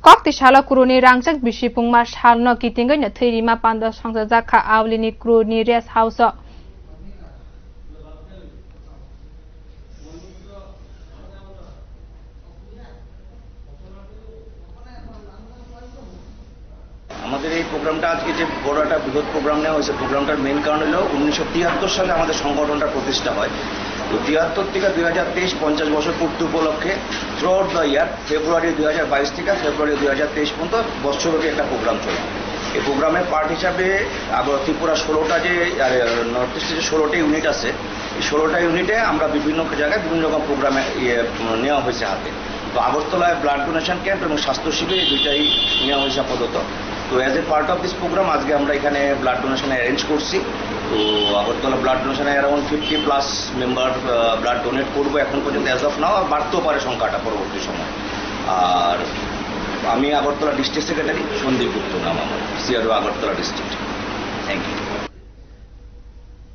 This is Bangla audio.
Kokti shala kuruni rangchak bisipungma shalno kitingga nya thirima panda sangsa jakha awlini kuruni rest house. আমাদের এই প্রোগ্রামটা আজকে যে বড় একটা বৃহৎ প্রোগ্রাম নেওয়া হয়েছে, প্রোগ্রামটার মেইন কারণ হলো 1973 সালে আমাদের সংগঠনটা প্রতিষ্ঠা হয়। তো 73 থেকে 2023 50 বছর পূর্তি উপলক্ষে থ্রু আউট দ্য ইয়ার ফেব্রুয়ারি 2022 থেকে ফেব্রুয়ারি 2023 পর্যন্ত বছরব্যাপী একটা প্রোগ্রাম চলে। এই প্রোগ্রামের পার্ট হিসাবে ত্রিপুরা 16টা যে নর্থ ইস্টে যে 16টা ইউনিট আছে, এই 16টা ইউনিটে আমরা বিভিন্ন জায়গায় বিভিন্ন রকম প্রোগ্রামে নেওয়া হয়েছে হাতে। তো আগরতলায় ব্লাড ডোনেশন ক্যাম্প এবং স্বাস্থ্য শিবির দুইটাই নেওয়া হয়েছে আপাতত। তো as a part of this programme আজকে আমরা এখানে ব্লাড ডোনেশন অ্যারেঞ্জ করছি। তো আগরতলা ব্লাড ডোনেশনে অ্যারাউন্ড 50+ মেম্বার ব্লাড ডোনেট করবো এখন পর্যন্ত অ্যাজ অফ নাও, আর বাড়তেও পারে সংখ্যাটা পরবর্তী সময়। আর আমি আগরতলা ডিস্ট্রিক্ট সেক্রেটারি সন্দীপ গুপ্ত নাম আমার, CRO Agartala district. Thank you.